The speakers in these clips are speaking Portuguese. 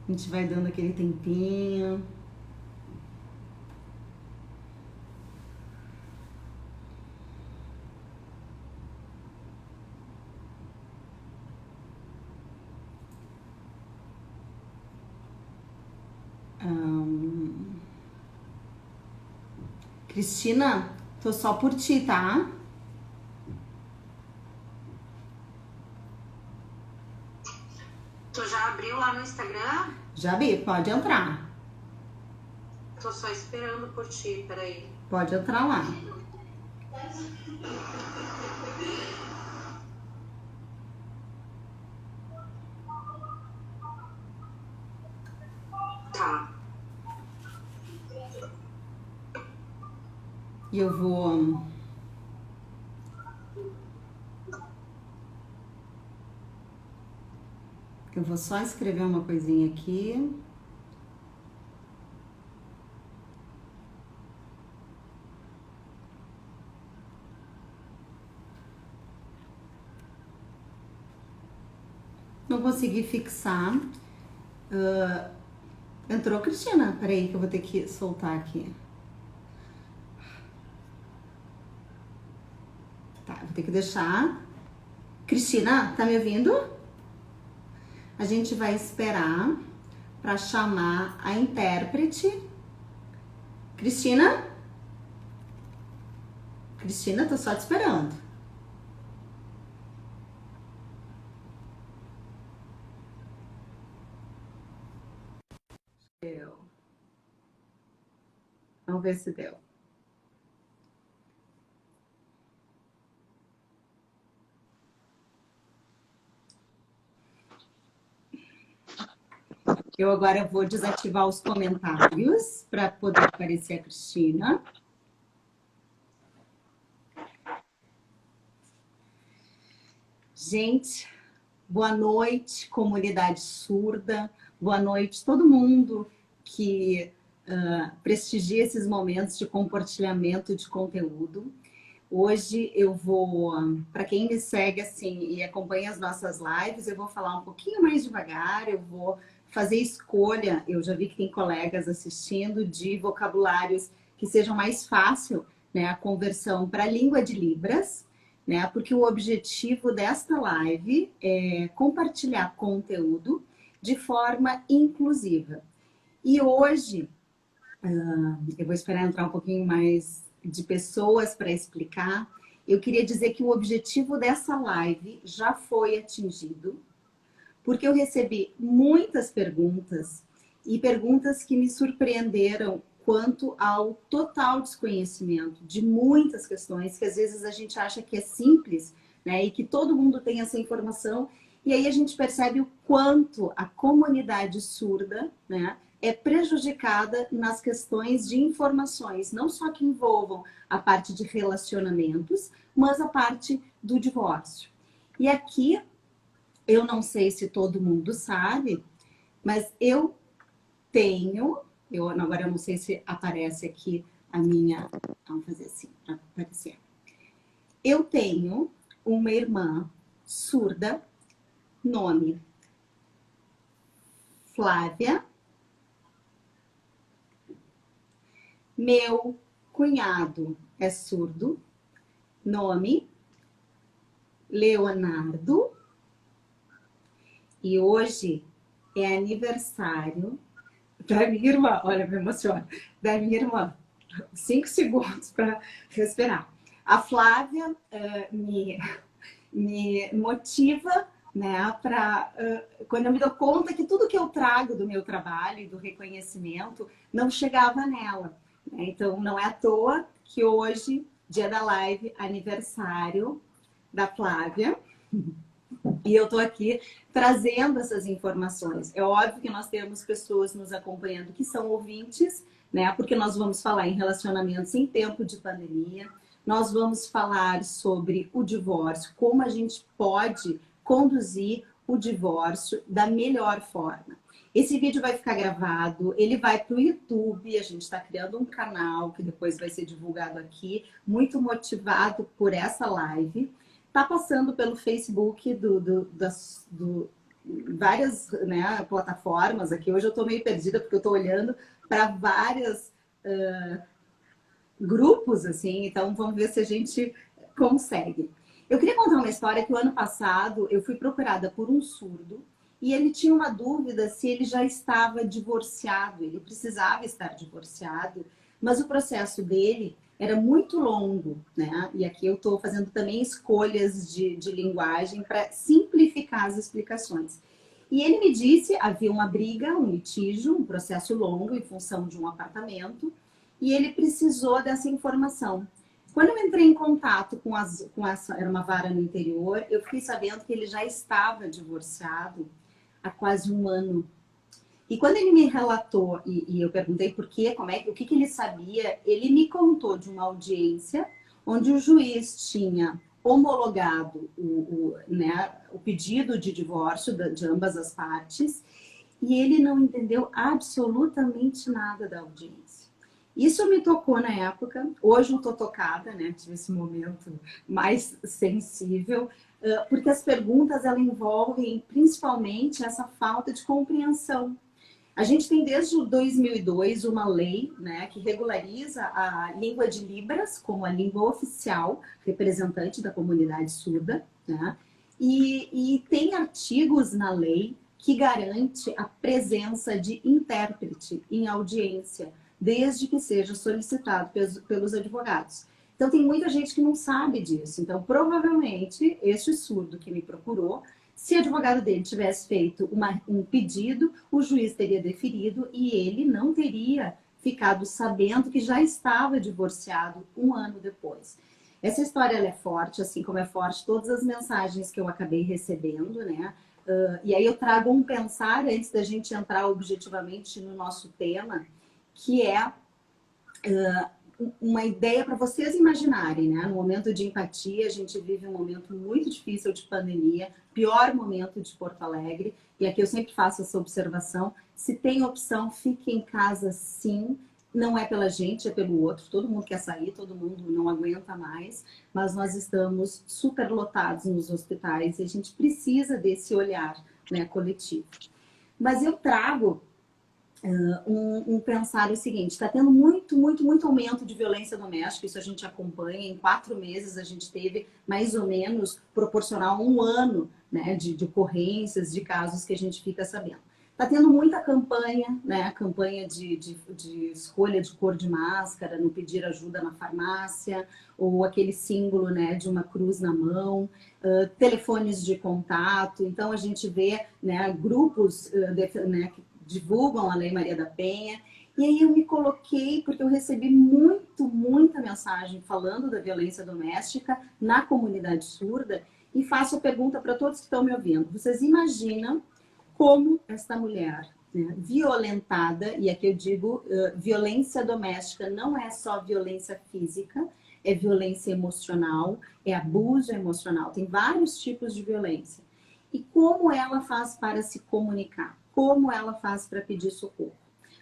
A gente vai dando aquele tempinho. Cristina, tô só por ti, tá? Tu já abriu lá no Instagram? Já vi, pode entrar. Tô só esperando por ti, peraí. Pode entrar lá. Tá. E eu vou... Eu vou só escrever uma coisinha aqui. Não consegui fixar. Entrou, Cristina? Peraí que eu vou ter que soltar aqui. Tá, vou ter que deixar. Cristina, tá me ouvindo? A gente vai esperar para chamar a intérprete. Cristina? Cristina, tô só te esperando. Deu. Vamos ver se deu. Eu agora vou desativar os comentários para poder aparecer a Cristina. Gente, boa noite, comunidade surda. Boa noite, todo mundo que prestigia esses momentos de compartilhamento de conteúdo. Hoje eu vou, para quem me segue assim e acompanha as nossas lives, eu vou falar um pouquinho mais devagar, eu vou fazer escolha, eu já vi que tem colegas assistindo, de vocabulários que sejam mais fácil, né, a conversão para a língua de Libras, né, porque o objetivo desta live é compartilhar conteúdo de forma inclusiva. E hoje, eu vou esperar entrar um pouquinho mais de pessoas para explicar. Eu queria dizer que o objetivo dessa live já foi atingido, porque eu recebi muitas perguntas e perguntas que me surpreenderam quanto ao total desconhecimento de muitas questões que às vezes a gente acha que é simples, né, e que todo mundo tem essa informação, e aí a gente percebe o quanto a comunidade surda, né, é prejudicada nas questões de informações, não só que envolvam a parte de relacionamentos, mas a parte do divórcio. E aqui, eu não sei se todo mundo sabe, mas agora eu não sei se aparece aqui a minha, vamos fazer assim, para aparecer. Eu tenho uma irmã surda, nome Flávia. Meu cunhado é surdo, nome Leonardo. E hoje é aniversário da minha irmã. Olha, me emociona. Da minha irmã. 5 segundos para respirar. A Flávia me motiva, né, para quando eu me dou conta que tudo que eu trago do meu trabalho e do reconhecimento não chegava nela. Né? Então, não é à toa que hoje, dia da live, aniversário da Flávia, e eu estou aqui trazendo essas informações. É óbvio que nós temos pessoas nos acompanhando que são ouvintes, né? Porque nós vamos falar em relacionamentos em tempo de pandemia. Nós vamos falar sobre o divórcio, como a gente pode conduzir o divórcio da melhor forma. Esse vídeo vai ficar gravado, ele vai para o YouTube, a gente está criando um canal que depois vai ser divulgado aqui, muito motivado por essa live. Tá passando pelo Facebook várias, né, plataformas aqui. Hoje eu estou meio perdida porque eu estou olhando para vários grupos, assim, então vamos ver se a gente consegue. Eu queria contar uma história que o ano passado eu fui procurada por um surdo e ele tinha uma dúvida se ele já estava divorciado, ele precisava estar divorciado, mas o processo dele era muito longo, né? E aqui eu estou fazendo também escolhas de linguagem para simplificar as explicações. E ele me disse, havia uma briga, um litígio, um processo longo em função de um apartamento, e ele precisou dessa informação. Quando eu entrei em contato com essa, era uma vara no interior, eu fiquei sabendo que ele já estava divorciado há quase um ano. E quando ele me relatou, e eu perguntei por quê, o que ele sabia, ele me contou de uma audiência onde o juiz tinha homologado né, o pedido de divórcio de ambas as partes e ele não entendeu absolutamente nada da audiência. Isso me tocou na época, hoje eu estou tocada, né? Tive esse momento mais sensível, porque as perguntas elas envolvem principalmente essa falta de compreensão. A gente tem desde 2002 uma lei, né, que regulariza a língua de Libras como a língua oficial representante da comunidade surda, né? E tem artigos na lei que garante a presença de intérprete em audiência, desde que seja solicitado pelos advogados. Então, tem muita gente que não sabe disso. Então, provavelmente, este surdo que me procurou, se o advogado dele tivesse feito um pedido, o juiz teria deferido e ele não teria ficado sabendo que já estava divorciado um ano depois. Essa história ela é forte, assim como é forte todas as mensagens que eu acabei recebendo, né? E aí eu trago um pensar antes da gente entrar objetivamente no nosso tema, que é uma ideia para vocês imaginarem, né? No momento de empatia, a gente vive um momento muito difícil de pandemia, pior momento de Porto Alegre, e aqui eu sempre faço essa observação, se tem opção, fique em casa sim, não é pela gente, é pelo outro, todo mundo quer sair, todo mundo não aguenta mais, mas nós estamos super lotados nos hospitais e a gente precisa desse olhar, né, coletivo. Mas eu trago pensar o seguinte, está tendo muito aumento de violência doméstica, isso a gente acompanha, em 4 meses a gente teve mais ou menos proporcional a um ano, né, de ocorrências, de casos que a gente fica sabendo. Está tendo muita campanha, né, campanha de escolha de cor de máscara, no pedir ajuda na farmácia, ou aquele símbolo, né, de uma cruz na mão, telefones de contato, então a gente vê, né, grupos né, divulgam a Lei Maria da Penha. E aí eu me coloquei, porque eu recebi muita mensagem falando da violência doméstica na comunidade surda, e faço a pergunta para todos que estão me ouvindo. Vocês imaginam como esta mulher, né, violentada, e aqui eu digo violência doméstica, não é só violência física, é violência emocional, é abuso emocional, tem vários tipos de violência. E como ela faz para se comunicar? Como ela faz para pedir socorro?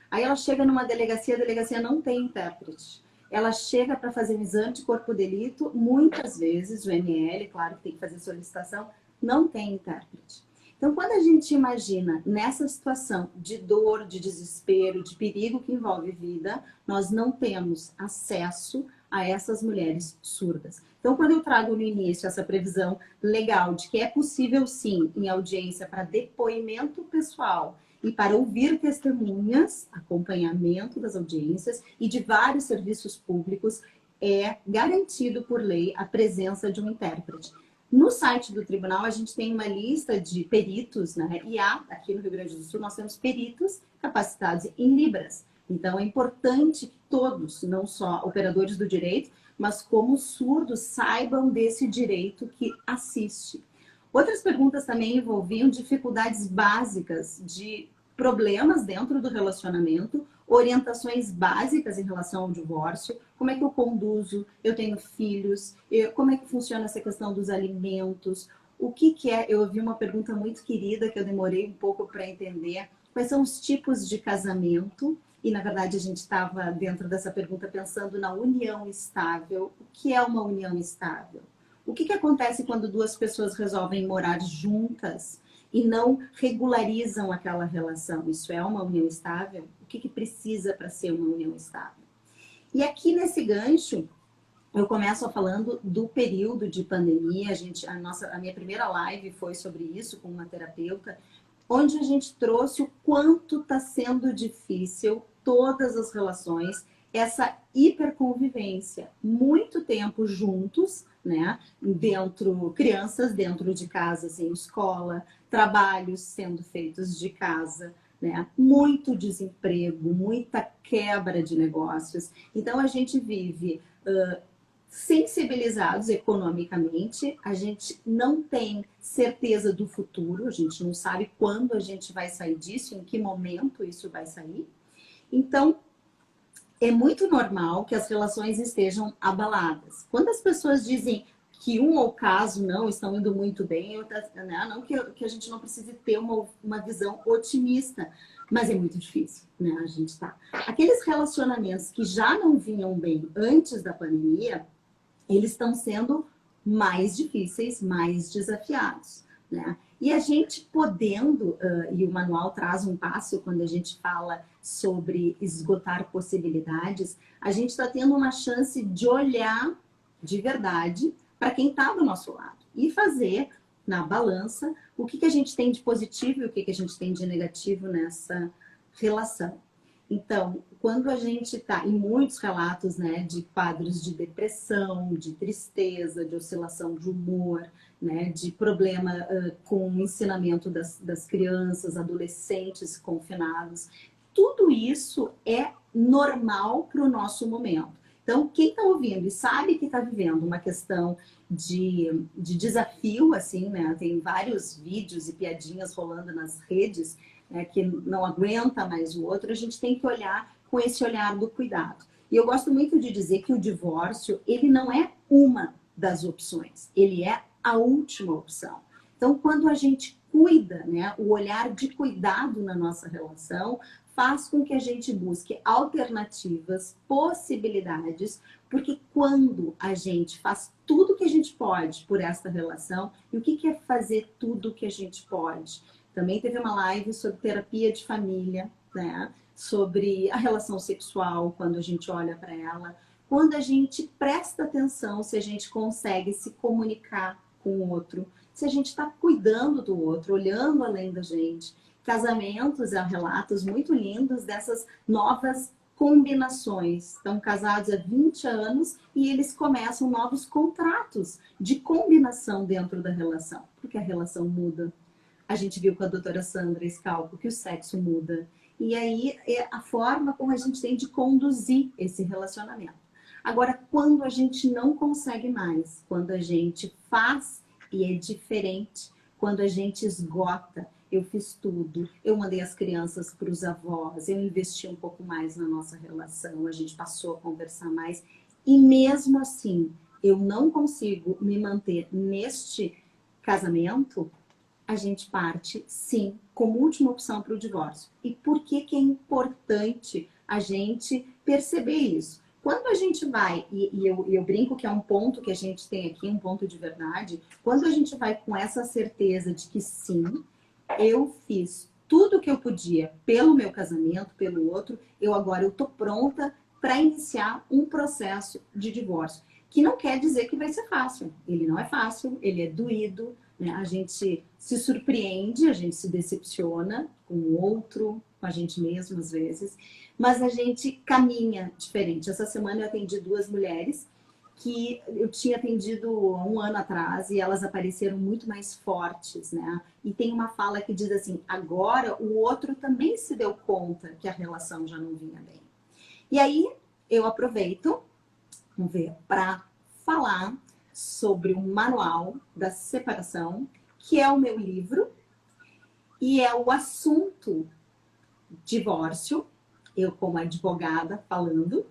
Aí ela chega numa delegacia, a delegacia não tem intérprete. Ela chega para fazer um exame de corpo de delito, muitas vezes o ML, claro que tem que fazer solicitação, não tem intérprete. Então, quando a gente imagina nessa situação de dor, de desespero, de perigo que envolve vida, nós não temos acesso a essas mulheres surdas. Então, quando eu trago no início essa previsão legal de que é possível, sim, em audiência para depoimento pessoal e para ouvir testemunhas, acompanhamento das audiências e de vários serviços públicos, é garantido por lei a presença de um intérprete. No site do tribunal, a gente tem uma lista de peritos, né? E aqui no Rio Grande do Sul, nós temos peritos capacitados em Libras. Então, é importante que todos, não só operadores do direito, mas como surdos, saibam desse direito que assiste. Outras perguntas também envolviam dificuldades básicas de problemas dentro do relacionamento, orientações básicas em relação ao divórcio, como é que eu conduzo, eu tenho filhos, como é que funciona essa questão dos alimentos, o que é, eu ouvi uma pergunta muito querida que eu demorei um pouco para entender, quais são os tipos de casamento, e na verdade a gente estava dentro dessa pergunta pensando na união estável, o que é uma união estável? O que acontece quando duas pessoas resolvem morar juntas e não regularizam aquela relação. Isso é uma união estável? O que precisa para ser uma união estável? E aqui nesse gancho, eu começo falando do período de pandemia. A minha primeira live foi sobre isso com uma terapeuta, onde a gente trouxe o quanto está sendo difícil todas as relações, essa hiperconvivência, muito tempo juntos, né? Crianças dentro de casa, sem escola, trabalhos sendo feitos de casa, né? Muito desemprego, muita quebra de negócios. Então a gente vive sensibilizados economicamente, a gente não tem certeza do futuro, a gente não sabe quando a gente vai sair disso, em que momento isso vai sair. Então, é muito normal que as relações estejam abaladas. Quando as pessoas dizem que um ou caso não estão indo muito bem, né? Não que a gente não precise ter uma visão otimista, mas é muito difícil, né? A gente tá. Aqueles relacionamentos que já não vinham bem antes da pandemia, eles estão sendo mais difíceis, mais desafiados, né? E a gente podendo, e o manual traz um passo quando a gente fala sobre esgotar possibilidades, a gente está tendo uma chance de olhar de verdade para quem está do nosso lado e fazer na balança o que a gente tem de positivo e o que a gente tem de negativo nessa relação. Então, quando a gente está em muitos relatos, né, de quadros de depressão, de tristeza, de oscilação de humor, né, de problema com o ensinamento das crianças, adolescentes confinados, tudo isso é normal para o nosso momento. Então, quem está ouvindo e sabe que está vivendo uma questão de desafio, assim, né, tem vários vídeos e piadinhas rolando nas redes, que não aguenta mais o outro, a gente tem que olhar com esse olhar do cuidado. E eu gosto muito de dizer que o divórcio, ele não é uma das opções, ele é a última opção. Então, quando a gente cuida, né, o olhar de cuidado na nossa relação faz com que a gente busque alternativas, possibilidades, porque quando a gente faz tudo que a gente pode por essa relação, e o que é fazer tudo que a gente pode? Também teve uma live sobre terapia de família, né? Sobre a relação sexual, quando a gente olha para ela. Quando a gente presta atenção, se a gente consegue se comunicar com o outro, se a gente está cuidando do outro, olhando além da gente. Casamentos, há relatos muito lindos dessas novas combinações. Estão casados há 20 anos e eles começam novos contratos de combinação dentro da relação, porque a relação muda. A gente viu com a doutora Sandra Scalpo que o sexo muda. E aí é a forma como a gente tem de conduzir esse relacionamento. Agora, quando a gente não consegue mais, quando a gente faz e é diferente, quando a gente esgota, eu fiz tudo, eu mandei as crianças para os avós, eu investi um pouco mais na nossa relação, a gente passou a conversar mais, e mesmo assim, eu não consigo me manter neste casamento, a gente parte, sim, como última opção para o divórcio. E por que é importante a gente perceber isso? Quando a gente vai, e eu brinco que é um ponto que a gente tem aqui, um ponto de verdade, quando a gente vai com essa certeza de que sim, eu fiz tudo o que eu podia pelo meu casamento, pelo outro, agora eu tô pronta para iniciar um processo de divórcio. Que não quer dizer que vai ser fácil. Ele não é fácil, ele é doído, né? A gente se surpreende, a gente se decepciona com o outro, com a gente mesmo às vezes, mas a gente caminha diferente. Essa semana eu atendi 2 mulheres que eu tinha atendido há 1 ano atrás e elas apareceram muito mais fortes, né? E tem uma fala que diz assim, agora o outro também se deu conta que a relação já não vinha bem. E aí eu aproveito, vamos ver, para falar sobre o manual da separação, que é o meu livro, e é o assunto divórcio, eu como advogada falando,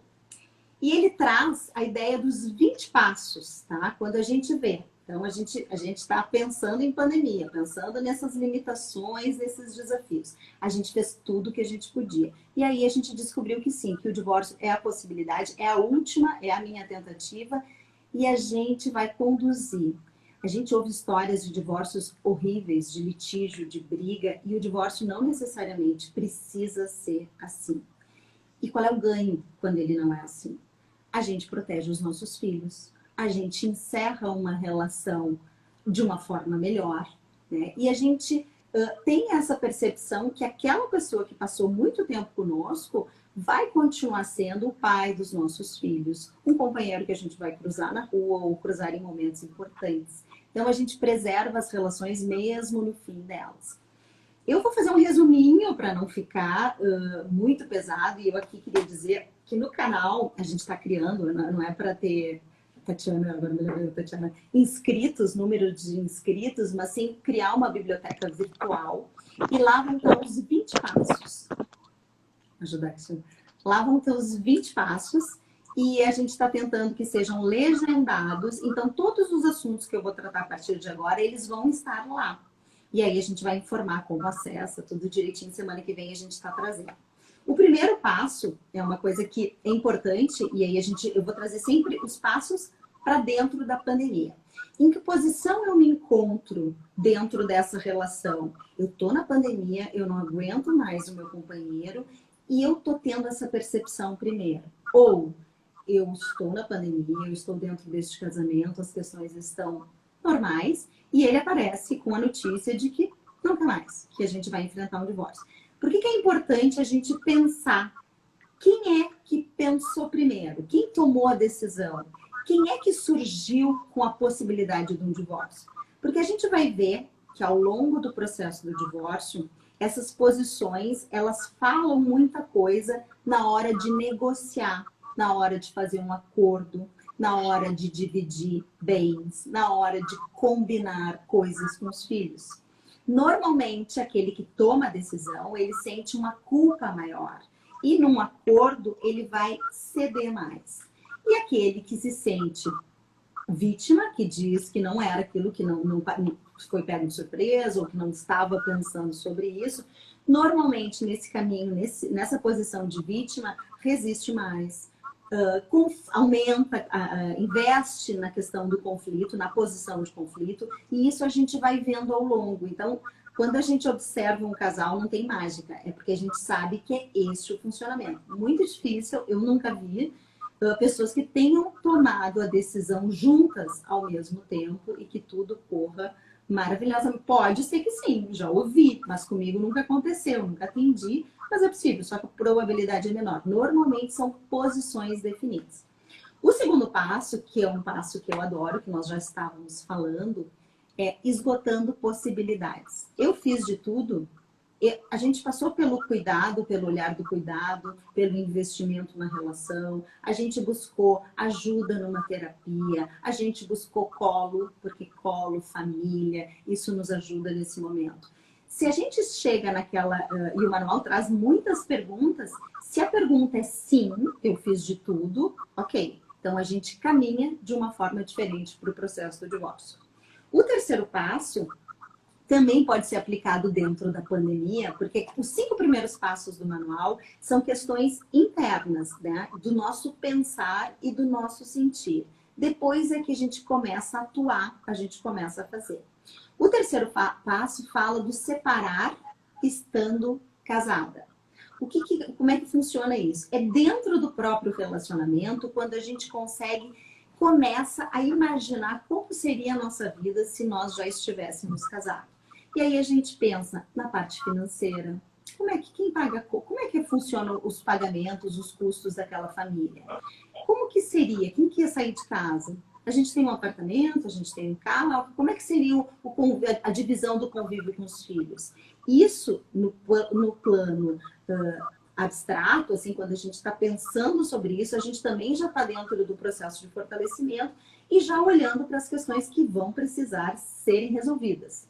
e ele traz a ideia dos 20 passos, tá? Quando a gente vê. Então, a gente está pensando em pandemia, pensando nessas limitações, nesses desafios. A gente fez tudo o que a gente podia. E aí a gente descobriu que sim, que o divórcio é a possibilidade, é a última, é a minha tentativa, e a gente vai conduzir A gente ouve histórias de divórcios horríveis, de litígio, de briga, e o divórcio não necessariamente precisa ser assim. E qual é o ganho quando ele não é assim? A gente protege os nossos filhos, a gente encerra uma relação de uma forma melhor, né? E a gente tem essa percepção que aquela pessoa que passou muito tempo conosco vai continuar sendo o pai dos nossos filhos, um companheiro que a gente vai cruzar na rua ou cruzar em momentos importantes. Então a gente preserva as relações mesmo no fim delas. Eu vou fazer um resuminho para não ficar muito pesado, e eu aqui queria dizer que no canal a gente está criando, não é para ter, Tatiana, agora me lembrei da Tatiana, inscritos, número de inscritos, mas sim criar uma biblioteca virtual, e lá vão ter os 20 passos. Ajudar aqui. Lá vão ter os 20 passos, e a gente está tentando que sejam legendados, então todos os assuntos que eu vou tratar a partir de agora, eles vão estar lá. E aí a gente vai informar como acessa, tudo direitinho. Semana que vem a gente está trazendo. O primeiro passo é uma coisa que é importante, e aí eu vou trazer sempre os passos para dentro da pandemia. Em que posição eu me encontro dentro dessa relação? Eu estou na pandemia, eu não aguento mais o meu companheiro, e eu estou tendo essa percepção primeiro. Ou eu estou na pandemia, eu estou dentro deste casamento, as questões estão normais, e ele aparece com a notícia de que não quer mais, que a gente vai enfrentar um divórcio. Por que é importante a gente pensar quem é que pensou primeiro? Quem tomou a decisão? Quem é que surgiu com a possibilidade de um divórcio? Porque a gente vai ver que ao longo do processo do divórcio, essas posições, elas falam muita coisa na hora de negociar, na hora de fazer um acordo, na hora de dividir bens, na hora de combinar coisas com os filhos. Normalmente, aquele que toma a decisão, ele sente uma culpa maior. E num acordo, ele vai ceder mais. E aquele que se sente vítima, que diz que não era aquilo, que não foi pego de surpresa, ou que não estava pensando sobre isso, normalmente nesse caminho, nessa posição de vítima, resiste mais. Aumenta, investe na questão do conflito, na posição de conflito, e isso a gente vai vendo ao longo. Então, quando a gente observa um casal, não tem mágica, é porque a gente sabe que é esse o funcionamento. Muito difícil, eu nunca vi pessoas que tenham tomado a decisão juntas ao mesmo tempo e que tudo corra maravilhosamente. Pode ser que sim, já ouvi, mas comigo nunca aconteceu, nunca atendi, mas é possível, só que a probabilidade é menor. Normalmente são posições definidas. O segundo passo, que é um passo que eu adoro, que nós já estávamos falando, é esgotando possibilidades. Eu fiz de tudo, a gente passou pelo cuidado, pelo olhar do cuidado, pelo investimento na relação, a gente buscou ajuda numa terapia, a gente buscou colo, porque colo, família, isso nos ajuda nesse momento. Se a gente chega naquela, e o manual traz muitas perguntas, se a pergunta é sim, eu fiz de tudo, ok. Então a gente caminha de uma forma diferente para o processo do divórcio. O terceiro passo também pode ser aplicado dentro da pandemia, porque os 5 primeiros passos do manual são questões internas, né? Do nosso pensar e do nosso sentir. Depois é que a gente começa a atuar, a gente começa a fazer. O terceiro passo fala do separar estando casada. Como é que funciona isso? É dentro do próprio relacionamento, quando a gente começa a imaginar como seria a nossa vida se nós já estivéssemos casados. E aí a gente pensa na parte financeira. Quem paga, como é que funcionam os pagamentos, os custos daquela família? Como que seria? Quem que ia sair de casa? A gente tem um apartamento, a gente tem um carro, como é que seria a divisão do convívio com os filhos? Isso, no plano abstrato, assim, quando a gente está pensando sobre isso, a gente também já está dentro do processo de fortalecimento e já olhando para as questões que vão precisar serem resolvidas.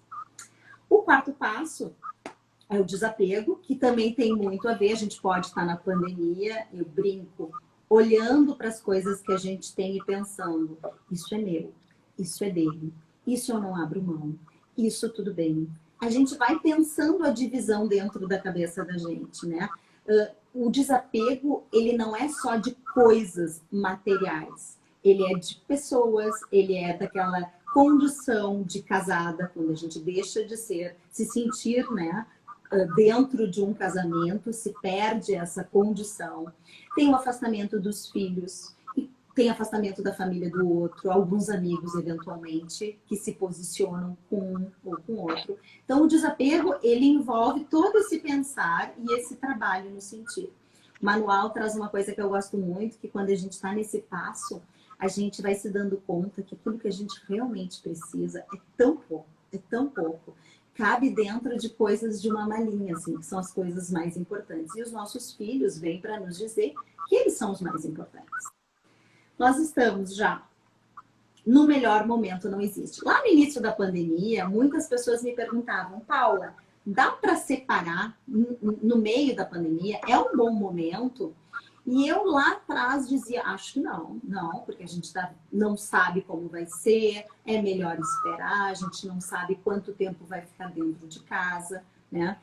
O quarto passo é o desapego, que também tem muito a ver, a gente pode estar na pandemia, eu brinco, olhando para as coisas que a gente tem e pensando, isso é meu, isso é dele, isso eu não abro mão, isso tudo bem. A gente vai pensando a divisão dentro da cabeça da gente, né? O desapego, ele não é só de coisas materiais, ele é de pessoas, ele é daquela condição de casada, quando a gente deixa de se sentir, né, dentro de um casamento, se perde essa condição. Tem o afastamento dos filhos, tem afastamento da família do outro, alguns amigos, eventualmente, que se posicionam com um ou com outro. Então, o desapego, ele envolve todo esse pensar e esse trabalho no sentir. O manual traz uma coisa que eu gosto muito, que quando a gente está nesse passo, a gente vai se dando conta que aquilo que a gente realmente precisa é tão pouco. Cabe dentro de coisas de uma malinha, assim, que são as coisas mais importantes. E os nossos filhos vêm para nos dizer que eles são os mais importantes. Nós estamos já no melhor momento, não existe. Lá no início da pandemia, muitas pessoas me perguntavam, Paula, dá para separar no meio da pandemia? É um bom momento? E eu lá atrás dizia, acho que não, porque a gente não sabe como vai ser, é melhor esperar, a gente não sabe quanto tempo vai ficar dentro de casa, né?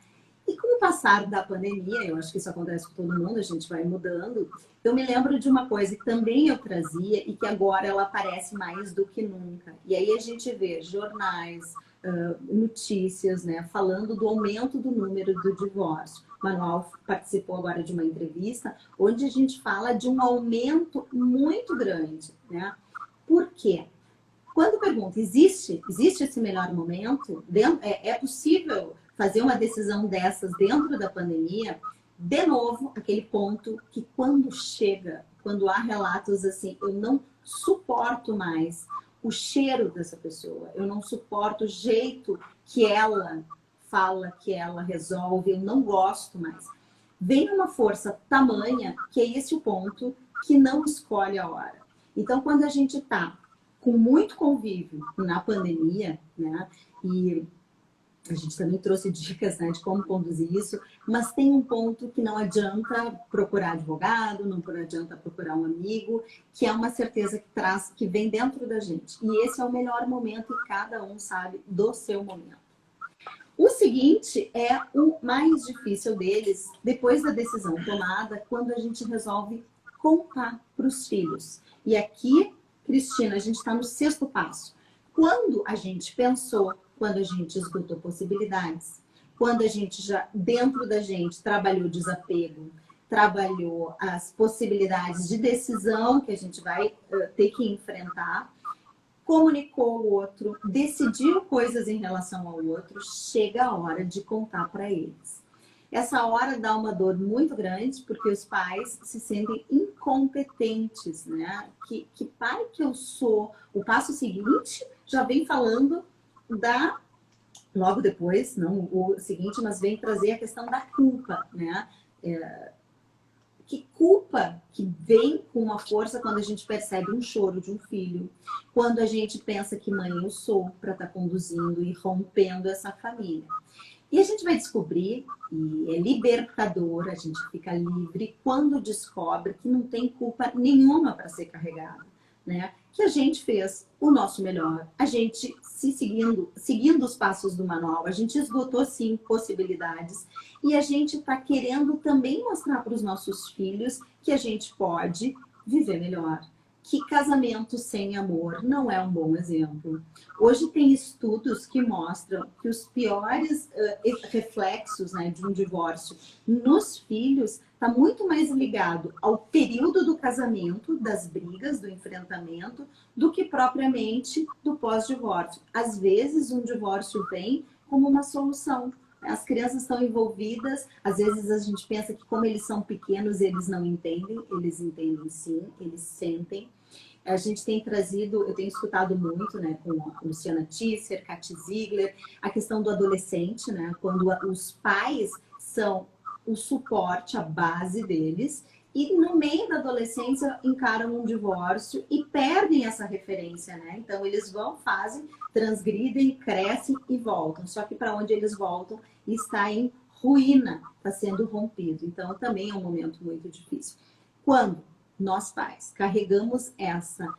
E com o passar da pandemia, eu acho que isso acontece com todo mundo, a gente vai mudando. Eu me lembro de uma coisa que também eu trazia e que agora ela aparece mais do que nunca. E aí a gente vê jornais, notícias, né, falando do aumento do número do divórcio. O Manual participou agora de uma entrevista onde a gente fala de um aumento muito grande, né? Por quê? Quando pergunta, existe esse melhor momento? É possível fazer uma decisão dessas dentro da pandemia? De novo, aquele ponto que quando há relatos assim, eu não suporto mais o cheiro dessa pessoa, eu não suporto o jeito que ela fala, que ela resolve, eu não gosto mais. Vem uma força tamanha que é esse o ponto que não escolhe a hora. Então, quando a gente está com muito convívio na pandemia, né, e a gente também trouxe dicas, né, de como conduzir isso, mas tem um ponto que não adianta procurar advogado, não adianta procurar um amigo, que é uma certeza que vem dentro da gente. E esse é o melhor momento e cada um sabe do seu momento. O seguinte é o mais difícil deles, depois da decisão tomada, quando a gente resolve contar para os filhos. E aqui, Cristina, a gente está no 6º passo. Quando a gente pensou, quando a gente esgotou possibilidades, quando a gente já, dentro da gente, trabalhou desapego, trabalhou as possibilidades de decisão que a gente vai ter que enfrentar, comunicou o outro, decidiu coisas em relação ao outro, chega a hora de contar para eles. Essa hora dá uma dor muito grande, porque os pais se sentem incompetentes, né? Que pai que eu sou? O passo seguinte já vem falando logo depois, não o seguinte, mas vem trazer a questão da culpa, né? Que culpa que vem com uma força quando a gente percebe um choro de um filho, quando a gente pensa que mãe eu sou para estar conduzindo e rompendo essa família. E a gente vai descobrir, e é libertador, a gente fica livre quando descobre que não tem culpa nenhuma para ser carregada, né? Que a gente fez o nosso melhor, a gente seguindo os passos do manual, a gente esgotou sim possibilidades e a gente está querendo também mostrar para os nossos filhos que a gente pode viver melhor. Que casamento sem amor não é um bom exemplo. Hoje tem estudos que mostram que os piores reflexos, né, de um divórcio nos filhos está muito mais ligado ao período do casamento, das brigas, do enfrentamento, do que propriamente do pós-divórcio. Às vezes um divórcio vem como uma solução. As crianças estão envolvidas, às vezes a gente pensa que como eles são pequenos, eles não entendem, eles entendem sim, eles sentem. A gente tem trazido, eu tenho escutado muito, né, com a Luciana Tisser, Kati Ziegler, a questão do adolescente, né, quando os pais são o suporte, a base deles, e no meio da adolescência encaram um divórcio e perdem essa referência, né? Então eles vão, fazem, transgridem, crescem e voltam. Só que para onde eles voltam está em ruína, está sendo rompido. Então também é um momento muito difícil. Quando nós pais carregamos essa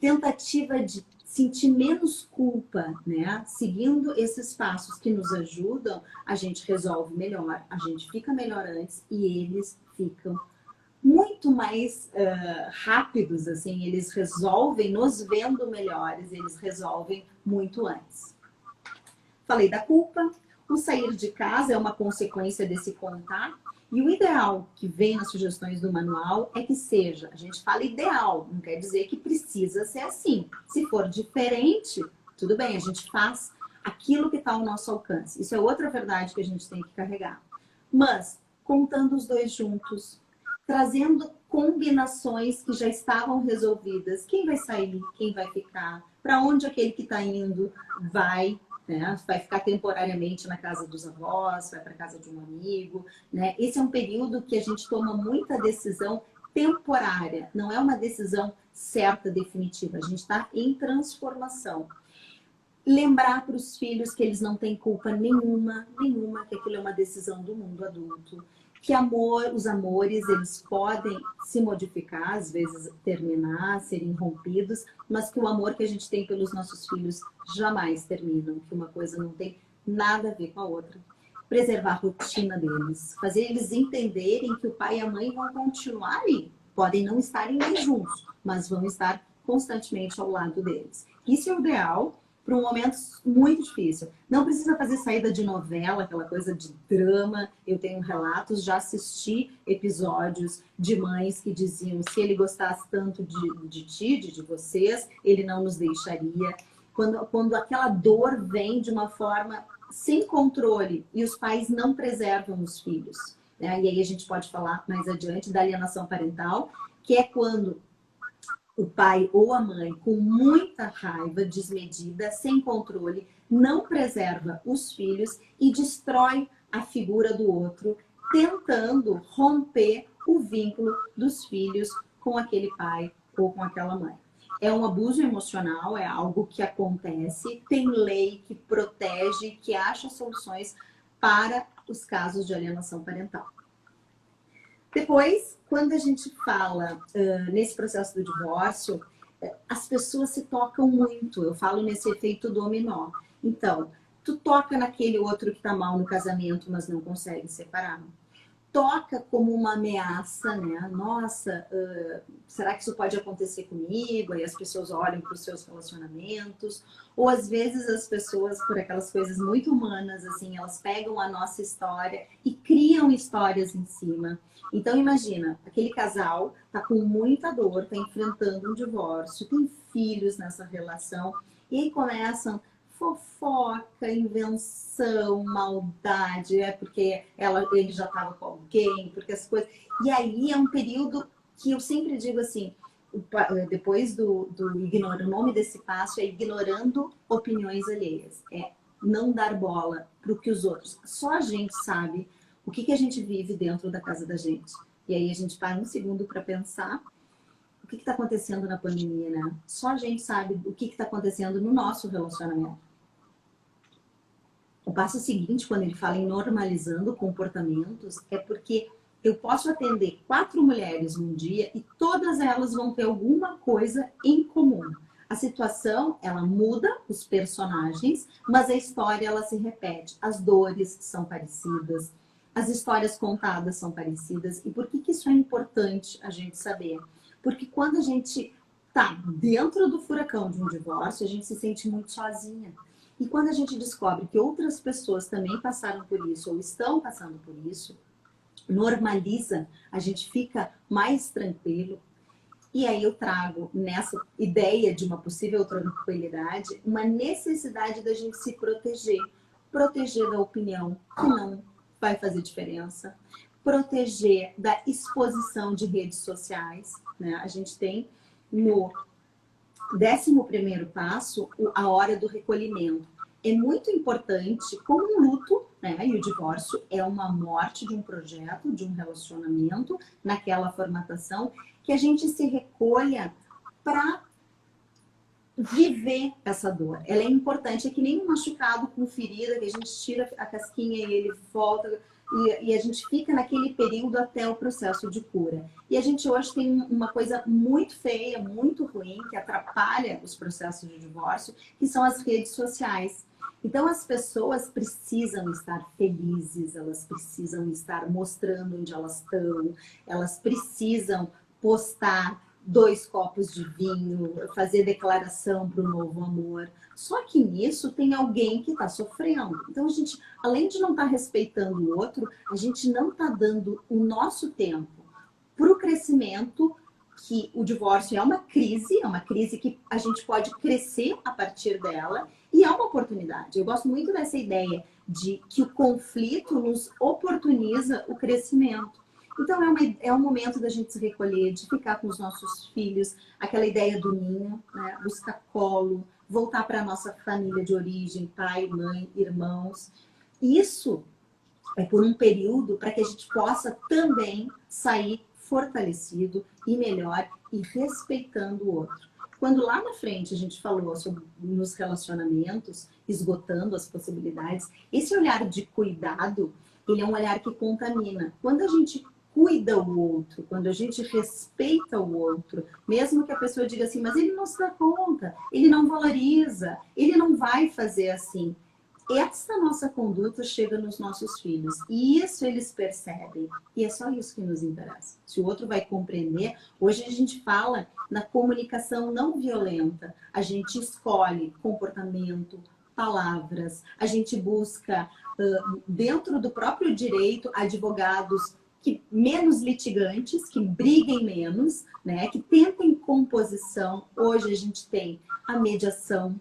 tentativa de sentir menos culpa, né? Seguindo esses passos que nos ajudam, a gente resolve melhor, a gente fica melhor antes e eles ficam muito muito mais rápidos, assim, eles resolvem, nos vendo melhores, eles resolvem muito antes. Falei da culpa, o sair de casa é uma consequência desse contato, e o ideal que vem nas sugestões do manual é que seja, a gente fala ideal, não quer dizer que precisa ser assim. Se for diferente, tudo bem, a gente faz aquilo que está ao nosso alcance. Isso é outra verdade que a gente tem que carregar. Mas, contando os dois juntos, trazendo combinações que já estavam resolvidas, quem vai sair, quem vai ficar, para onde aquele que está indo vai, né? Vai ficar temporariamente na casa dos avós, vai para casa de um amigo, né? Esse é um período que a gente toma muita decisão temporária, não é uma decisão certa, definitiva. A gente está em transformação. Lembrar para os filhos que eles não têm culpa nenhuma, que aquilo é uma decisão do mundo adulto. Que os amores, eles podem se modificar, às vezes terminar, serem rompidos, mas que o amor que a gente tem pelos nossos filhos jamais terminam, que uma coisa não tem nada a ver com a outra. Preservar a rotina deles, fazer eles entenderem que o pai e a mãe vão continuar ali, podem não estarem mais juntos, mas vão estar constantemente ao lado deles. Isso é o ideal para um momento muito difícil. Não precisa fazer saída de novela, aquela coisa de drama. Eu tenho relatos, já assisti episódios de mães que diziam: se ele gostasse tanto de ti, de vocês, ele não nos deixaria. Quando aquela dor vem de uma forma sem controle e os pais não preservam os filhos, né? E aí a gente pode falar mais adiante da alienação parental, que é quando o pai ou a mãe, com muita raiva desmedida, sem controle, não preserva os filhos e destrói a figura do outro, tentando romper o vínculo dos filhos com aquele pai ou com aquela mãe. É um abuso emocional, é algo que acontece, tem lei que protege, que acha soluções para os casos de alienação parental. Depois, quando a gente fala nesse processo do divórcio, as pessoas se tocam muito. Eu falo nesse efeito dominó. Então, tu toca naquele outro que tá mal no casamento, mas não consegue separar. Toca como uma ameaça, né? Nossa, será que isso pode acontecer comigo? Aí as pessoas olham para os seus relacionamentos. Ou às vezes as pessoas, por aquelas coisas muito humanas, assim, elas pegam a nossa história e criam histórias em cima. Então imagina, aquele casal tá com muita dor, tá enfrentando um divórcio, tem filhos nessa relação, e aí começam fofoca, invenção, maldade, porque ele já estava com alguém, porque as coisas... E aí é um período que eu sempre digo assim, depois do ignorar, o nome desse passo é ignorando opiniões alheias, é não dar bola para o que os outros... Só a gente sabe o que a gente vive dentro da casa da gente. E aí a gente para um segundo para pensar o que está acontecendo na pandemia, né? Só a gente sabe o que está acontecendo no nosso relacionamento. O passo seguinte, quando ele fala em normalizando comportamentos, é porque eu posso atender 4 mulheres num dia e todas elas vão ter alguma coisa em comum. A situação, ela muda os personagens, mas a história, ela se repete. As dores são parecidas, as histórias contadas são parecidas. E por que isso é importante a gente saber? Porque quando a gente está dentro do furacão de um divórcio, a gente se sente muito sozinha. E quando a gente descobre que outras pessoas também passaram por isso ou estão passando por isso, normaliza, a gente fica mais tranquilo. E aí eu trago nessa ideia de uma possível tranquilidade, uma necessidade da gente se proteger. Proteger da opinião que não vai fazer diferença. Proteger da exposição de redes sociais, né? A gente tem no 11º passo a hora do recolhimento. É muito importante, como um luto, né? E o divórcio é uma morte de um projeto, de um relacionamento, naquela formatação, que a gente se recolha para viver essa dor. Ela é importante, é que nem um machucado com ferida, que a gente tira a casquinha e ele volta, e a gente fica naquele período até o processo de cura. E a gente hoje tem uma coisa muito feia, muito ruim, que atrapalha os processos de divórcio, que são as redes sociais. Então, as pessoas precisam estar felizes, elas precisam estar mostrando onde elas estão, elas precisam postar 2 copos de vinho, fazer declaração para o novo amor. Só que nisso tem alguém que está sofrendo. Então, a gente, além de não estar respeitando o outro, a gente não está dando o nosso tempo para o crescimento, que o divórcio é uma crise que a gente pode crescer a partir dela, e é uma oportunidade. Eu gosto muito dessa ideia de que o conflito nos oportuniza o crescimento. Então, é um momento da gente se recolher, de ficar com os nossos filhos, aquela ideia do ninho, né? Buscar colo, voltar para a nossa família de origem, pai, mãe, irmãos. Isso é por um período para que a gente possa também sair fortalecido e melhor e respeitando o outro. Quando lá na frente a gente falou sobre nos relacionamentos, esgotando as possibilidades, esse olhar de cuidado, ele é um olhar que contamina. Quando a gente cuida o outro, quando a gente respeita o outro, mesmo que a pessoa diga assim, mas ele não se dá conta, ele não valoriza, ele não vai fazer assim. Essa nossa conduta chega nos nossos filhos. E isso eles percebem. E é só isso que nos interessa. Se o outro vai compreender, hoje a gente fala na comunicação não violenta. A gente escolhe comportamento, palavras. A gente busca, dentro do próprio direito, advogados menos litigantes, que briguem menos, né? Que tentem composição. Hoje a gente tem a mediação.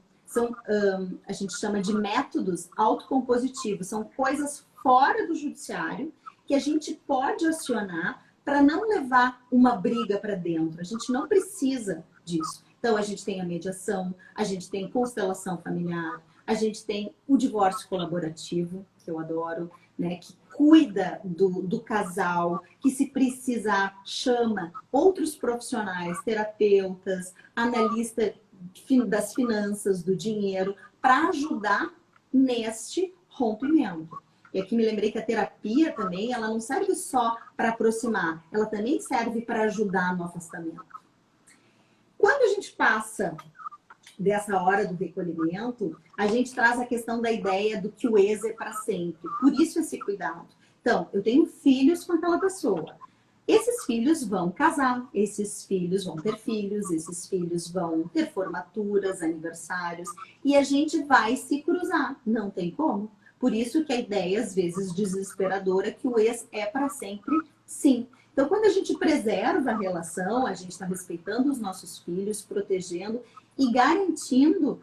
A gente chama de métodos autocompositivos, são coisas fora do judiciário que a gente pode acionar para não levar uma briga para dentro. A gente não precisa disso. Então, a gente tem a mediação, a gente tem constelação familiar, a gente tem o divórcio colaborativo, que eu adoro, né, que cuida do casal, que se precisar chama outros profissionais, terapeutas, analistas das finanças, do dinheiro, para ajudar neste rompimento. E aqui me lembrei que a terapia também, ela não serve só para aproximar, ela também serve para ajudar no afastamento. Quando a gente passa dessa hora do recolhimento, a gente traz a questão da ideia do que o ex é para sempre. Por isso esse cuidado. Então, eu tenho filhos com aquela pessoa. Esses filhos vão casar, esses filhos vão ter filhos, esses filhos vão ter formaturas, aniversários, e a gente vai se cruzar, não tem como. Por isso que a ideia, às vezes, desesperadora, que o ex é para sempre, sim. Então, quando a gente preserva a relação, a gente está respeitando os nossos filhos, protegendo e garantindo,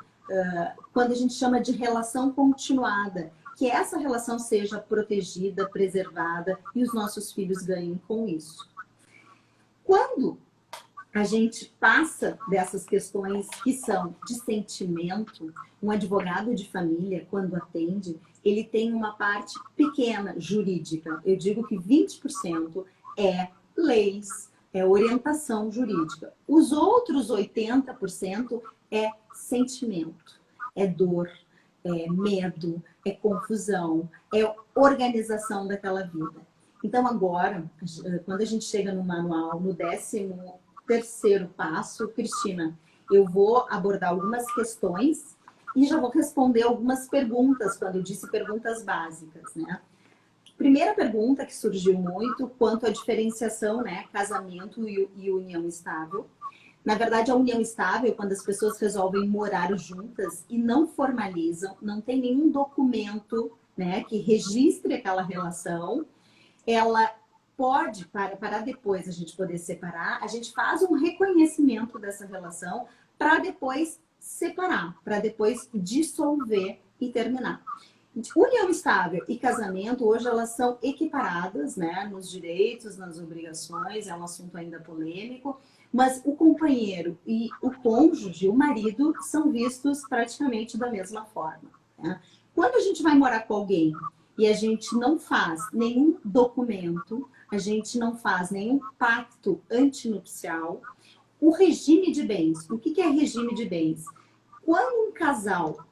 quando a gente chama de relação continuada, que essa relação seja protegida, preservada e os nossos filhos ganhem com isso. Quando a gente passa dessas questões que são de sentimento, um advogado de família, quando atende, ele tem uma parte pequena jurídica. Eu digo que 20% é leis, é orientação jurídica. Os outros 80% é sentimento, é dor, é medo, é confusão, é organização daquela vida. Então agora, quando a gente chega no manual, no 13º passo, Cristina, eu vou abordar algumas questões e já vou responder algumas perguntas, quando eu disse perguntas básicas, né? Primeira pergunta que surgiu muito, quanto à diferenciação, né, casamento e união estável. Na verdade, a união estável, quando as pessoas resolvem morar juntas e não formalizam, não tem nenhum documento, né, que registre aquela relação, ela pode, para depois a gente poder separar, a gente faz um reconhecimento dessa relação para depois separar, para depois dissolver e terminar. União estável e casamento, hoje elas são equiparadas, né, nos direitos, nas obrigações, é um assunto ainda polêmico, mas o companheiro e o cônjuge, o marido, são vistos praticamente da mesma forma, né? Quando a gente vai morar com alguém e a gente não faz nenhum documento, a gente não faz nenhum pacto antinupcial, o regime de bens, o que é regime de bens? Quando um casal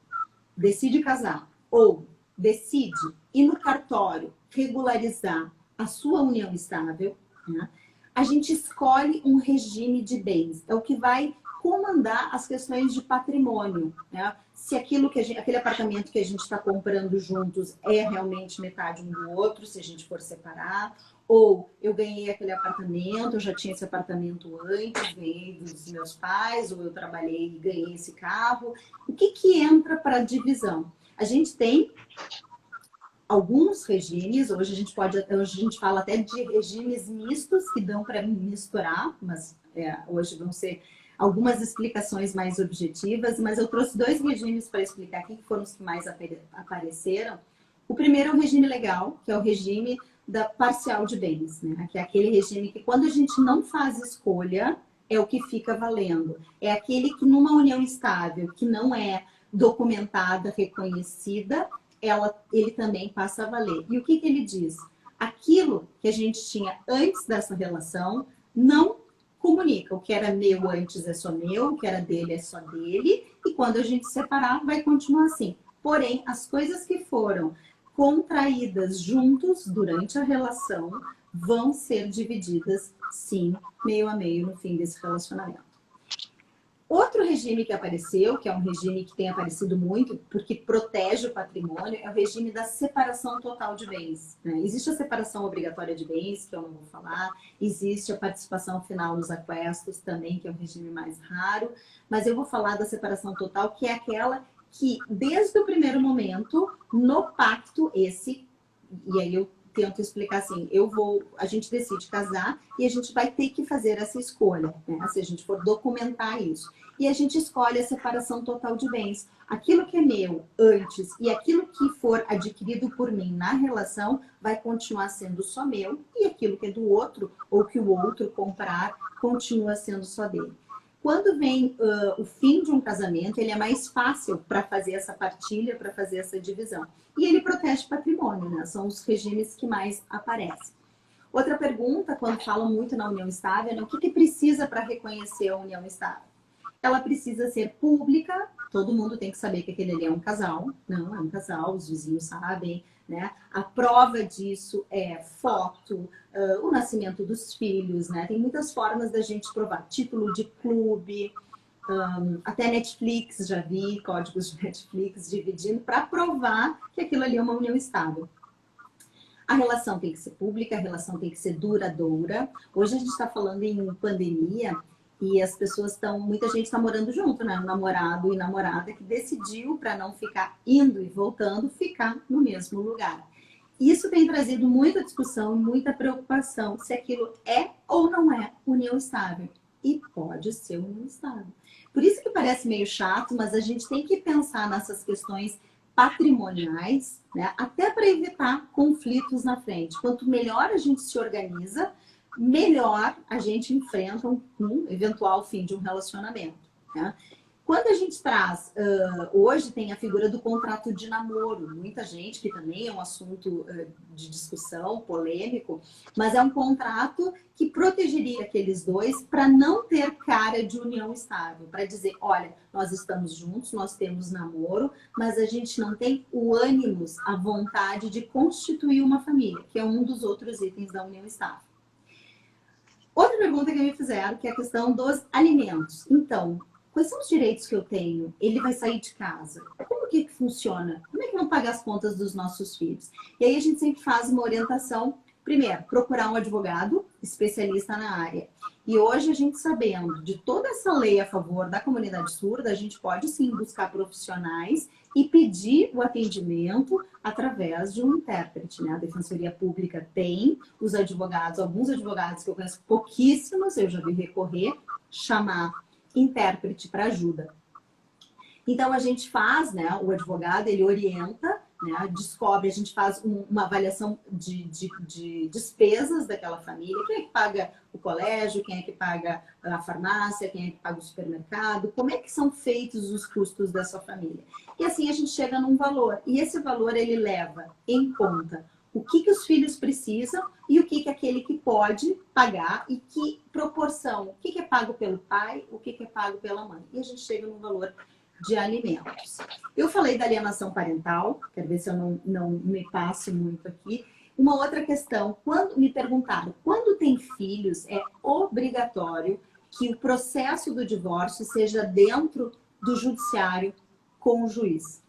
decide casar ou decide ir no cartório regularizar a sua união estável, né, a gente escolhe um regime de bens. É o que vai comandar as questões de patrimônio, né? Se aquilo que aquele apartamento que a gente está comprando juntos é realmente metade um do outro, se a gente for separar, ou eu ganhei aquele apartamento, eu já tinha esse apartamento antes, ganhei dos meus pais, ou eu trabalhei e ganhei esse carro. O que que entra para a divisão? A gente tem alguns regimes, hoje a gente fala até de regimes mistos que dão para misturar, mas hoje vão ser algumas explicações mais objetivas, mas eu trouxe 2 regimes para explicar aqui, que foram os que mais apareceram. O primeiro é o regime legal, que é o regime da parcial de bens, né? Que é aquele regime que quando a gente não faz escolha, é o que fica valendo. É aquele que numa união estável, que não é documentada, reconhecida, ele também passa a valer. E o que ele diz? Aquilo que a gente tinha antes dessa relação não comunica. O que era meu antes é só meu, o que era dele é só dele, e quando a gente separar, vai continuar assim. Porém, as coisas que foram contraídas juntos durante a relação vão ser divididas, sim, meio a meio no fim desse relacionamento. Outro regime que apareceu, que é um regime que tem aparecido muito, porque protege o patrimônio, é o regime da separação total de bens, né? Existe a separação obrigatória de bens, que eu não vou falar, existe a participação final nos aquestos também, que é um regime mais raro, mas eu vou falar da separação total, que é aquela que, desde o primeiro momento, no pacto, e aí eu tento explicar assim, a gente decide casar e a gente vai ter que fazer essa escolha, né? Se a gente for documentar isso. E a gente escolhe a separação total de bens. Aquilo que é meu antes e aquilo que for adquirido por mim na relação vai continuar sendo só meu, e aquilo que é do outro, ou que o outro comprar, continua sendo só dele. Quando vem o fim de um casamento, ele é mais fácil para fazer essa partilha, para fazer essa divisão. E ele protege patrimônio, né? São os regimes que mais aparecem. Outra pergunta, quando falam muito na união estável, é o que precisa para reconhecer a união estável? Ela precisa ser pública, todo mundo tem que saber que aquele ali é um casal, não, é um casal, os vizinhos sabem, né? A prova disso é foto, o nascimento dos filhos, né? Tem muitas formas da gente provar, título de clube, até Netflix, já vi códigos de Netflix dividindo para provar que aquilo ali é uma união estável. A relação tem que ser pública, a relação tem que ser duradoura. Hoje a gente está falando em pandemia e as pessoas muita gente está morando junto, né? Um namorado e namorada que decidiu, para não ficar indo e voltando, ficar no mesmo lugar. Isso tem trazido muita discussão, muita preocupação se aquilo é ou não é união estável. E pode ser união estável. Por isso que parece meio chato, mas a gente tem que pensar nessas questões patrimoniais, né? Até para evitar conflitos na frente. Quanto melhor a gente se organiza, melhor a gente enfrenta um eventual fim de um relacionamento, né? Quando a gente traz, hoje tem a figura do contrato de namoro, muita gente, que também é um assunto de discussão, polêmico, mas é um contrato que protegeria aqueles dois para não ter cara de união estável, para dizer, olha, nós estamos juntos, nós temos namoro, mas a gente não tem o ânimos, a vontade de constituir uma família, que é um dos outros itens da união estável. Outra pergunta que me fizeram, que é a questão dos alimentos. Então, quais são os direitos que eu tenho? Ele vai sair de casa. Como que funciona? Como é que vão pagar as contas dos nossos filhos? E aí a gente sempre faz uma orientação. Primeiro, procurar um advogado especialista na área. E hoje a gente sabendo de toda essa lei a favor da comunidade surda, a gente pode sim buscar profissionais e pedir o atendimento através de um intérprete, né? A Defensoria Pública tem os advogados, alguns advogados que eu conheço pouquíssimos, eu já vi recorrer, chamar intérprete para ajuda. Então a gente faz, né, o advogado, ele orienta, né, descobre, a gente faz uma avaliação de despesas daquela família, quem é que paga o colégio, quem é que paga a farmácia, quem é que paga o supermercado, como é que são feitos os custos dessa família. E assim a gente chega num valor, e esse valor ele leva em conta o que os filhos precisam e o que aquele que pode pagar e que proporção, o que é pago pelo pai, o que é pago pela mãe. E a gente chega no valor de alimentos. Eu falei da alienação parental, quero ver se eu não me passo muito aqui. Uma outra questão, quando me perguntaram, quando tem filhos, é obrigatório que o processo do divórcio seja dentro do judiciário com o juiz.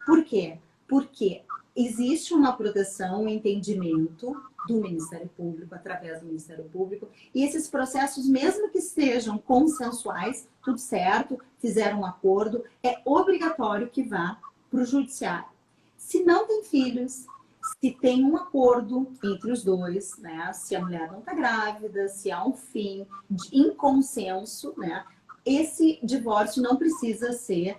Por quê? Porque existe uma proteção, um entendimento do Ministério Público, através do Ministério Público, e esses processos, mesmo que sejam consensuais, tudo certo, fizeram um acordo, é obrigatório que vá para o judiciário. Se não tem filhos, se tem um acordo entre os dois, né? Se a mulher não está grávida, se há um fim em consenso, né? Esse divórcio não precisa ser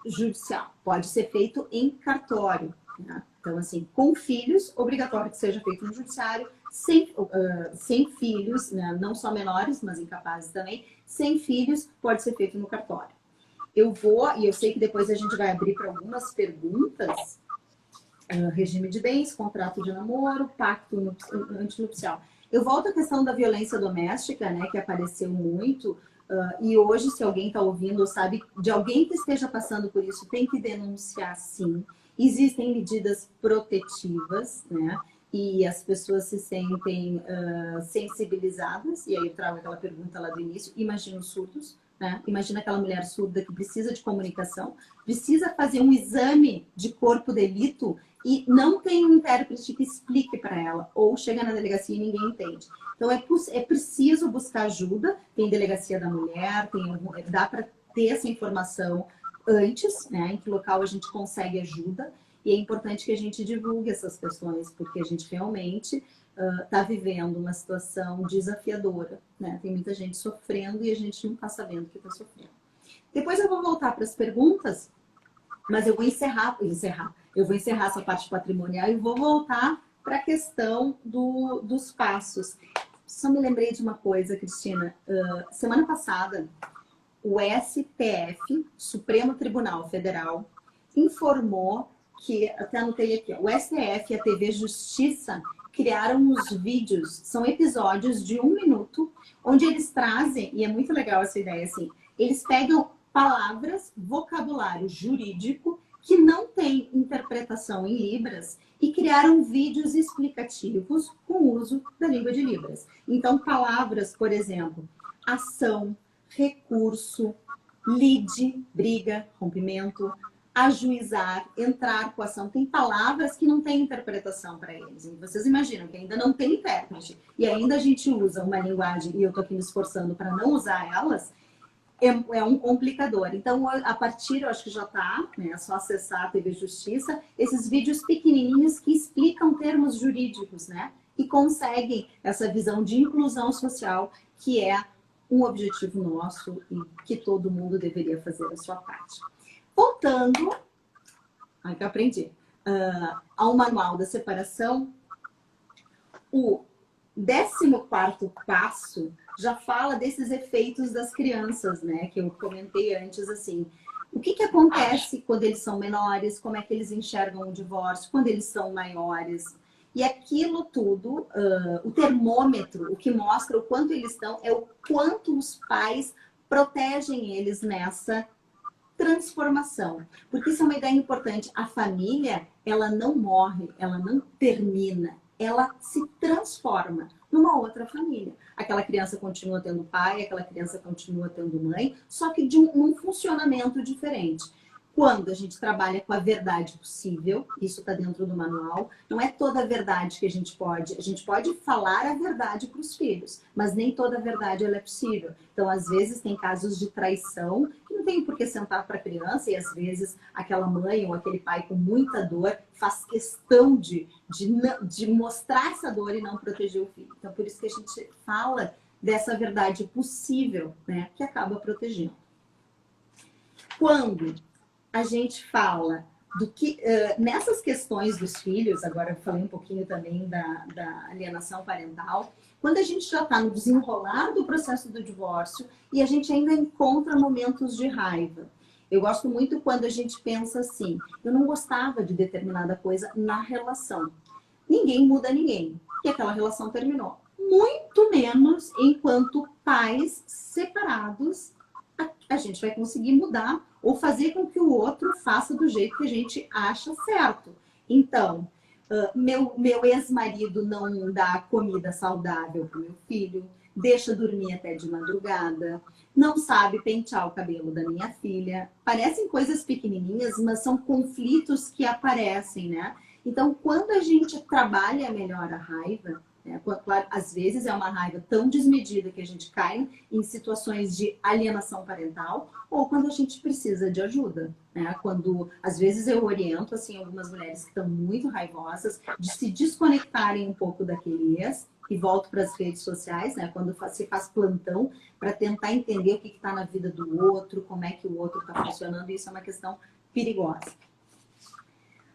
judicial, pode ser feito em cartório, né? Então, assim, com filhos, obrigatório que seja feito no judiciário, sem filhos, né? Não só menores, mas incapazes também, sem filhos, pode ser feito no cartório. Eu vou, e eu sei que depois a gente vai abrir para algumas perguntas, regime de bens, contrato de namoro, pacto antinupcial. Eu volto à questão da violência doméstica, né, que apareceu muito, e hoje, se alguém está ouvindo ou sabe de alguém que esteja passando por isso, tem que denunciar, sim. Existem medidas protetivas, né, e as pessoas se sentem sensibilizadas, e aí eu trago aquela pergunta lá do início, imagina os surdos, né? Imagina aquela mulher surda que precisa de comunicação, precisa fazer um exame de corpo de delito e não tem um intérprete que explique para ela, ou chega na delegacia e ninguém entende. Então, é preciso buscar ajuda, tem delegacia da mulher, dá para ter essa informação antes, né, em que local a gente consegue ajuda, e é importante que a gente divulgue essas questões, porque a gente realmente está vivendo uma situação desafiadora, né? Tem muita gente sofrendo e a gente não está sabendo que está sofrendo. Depois eu vou voltar para as perguntas, mas eu vou encerrar essa parte patrimonial e vou voltar para a questão dos passos. Só me lembrei de uma coisa, Cristina. Semana passada, o STF, Supremo Tribunal Federal, informou que, até anotei aqui, o STF e a TV Justiça criaram os vídeos, são episódios de 1 minuto, onde eles trazem, e é muito legal essa ideia, assim, eles pegam palavras, vocabulário jurídico, que não tem interpretação em Libras, e criaram vídeos explicativos com o uso da língua de Libras. Então, palavras, por exemplo, ação, recurso, lide, briga, rompimento, ajuizar, entrar com a ação. Tem palavras que não têm interpretação para eles. E vocês imaginam que ainda não tem intérprete. E ainda a gente usa uma linguagem, e eu estou aqui me esforçando para não usar elas, é um complicador. Então, a partir, eu acho que já está, né, é só acessar a TV Justiça, esses vídeos pequenininhos que explicam termos jurídicos, né? E conseguem essa visão de inclusão social, que é um objetivo nosso e que todo mundo deveria fazer a sua parte. Voltando, aí que eu aprendi, ao manual da separação, o 14º passo já fala desses efeitos das crianças, né? Que eu comentei antes, assim. O que acontece quando eles são menores, como é que eles enxergam o divórcio, quando eles são maiores. E aquilo tudo, o termômetro, o que mostra o quanto eles estão, é o quanto os pais protegem eles nessa transformação. Porque isso é uma ideia importante. A família, ela não morre, ela não termina, ela se transforma numa outra família. Aquela criança continua tendo pai, aquela criança continua tendo mãe, só que de um funcionamento diferente. Quando a gente trabalha com a verdade possível, isso está dentro do manual, não é toda a verdade que a gente pode falar a verdade para os filhos, mas nem toda a verdade ela é possível. Então, às vezes, tem casos de traição que não tem por que sentar para a criança, e às vezes aquela mãe ou aquele pai com muita dor faz questão de mostrar essa dor e não proteger o filho. Então, por isso que a gente fala dessa verdade possível, né, que acaba protegendo. Quando a gente fala do que nessas questões dos filhos, agora eu falei um pouquinho também da alienação parental, quando a gente já está no desenrolar do processo do divórcio e a gente ainda encontra momentos de raiva. Eu gosto muito quando a gente pensa assim, eu não gostava de determinada coisa na relação. Ninguém muda ninguém, e aquela relação terminou. Muito menos enquanto pais separados, a gente vai conseguir mudar ou fazer com que o outro faça do jeito que a gente acha certo. Então, meu ex-marido não dá comida saudável para o meu filho, deixa dormir até de madrugada, não sabe pentear o cabelo da minha filha. Parecem coisas pequenininhas, mas são conflitos que aparecem, né? Então, quando a gente trabalha melhor a raiva, né? Claro, às vezes é uma raiva tão desmedida que a gente cai em situações de alienação parental, ou quando a gente precisa de ajuda, né? Quando, às vezes, eu oriento, assim, algumas mulheres que estão muito raivosas, de se desconectarem um pouco daquele ex, e volto para as redes sociais, né? Quando se faz plantão, para tentar entender o que está na vida do outro, como é que o outro está funcionando, isso é uma questão perigosa.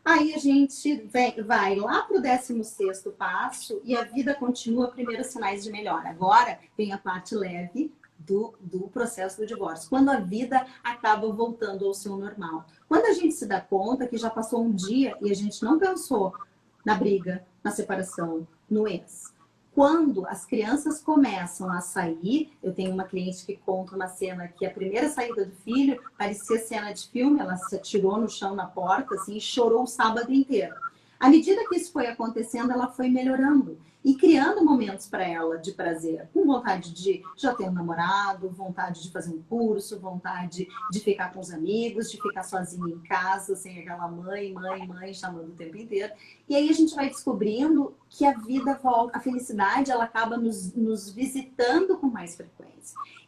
Aí a gente vai lá para o 16º passo e a vida continua, primeiros sinais de melhora. Agora vem a parte leve do processo do divórcio, quando a vida acaba voltando ao seu normal. Quando a gente se dá conta que já passou um dia e a gente não pensou na briga, na separação, no ex. Quando as crianças começam a sair, eu tenho uma cliente que conta uma cena que a primeira saída do filho parecia cena de filme, ela se atirou no chão na porta assim, e chorou o sábado inteiro. À medida que isso foi acontecendo, ela foi melhorando e criando momentos para ela de prazer, com vontade de já ter um namorado, vontade de fazer um curso, vontade de ficar com os amigos, de ficar sozinha em casa, sem aquela mãe chamando o tempo inteiro. E aí a gente vai descobrindo que a vida volta, a felicidade, ela acaba nos visitando com mais frequência.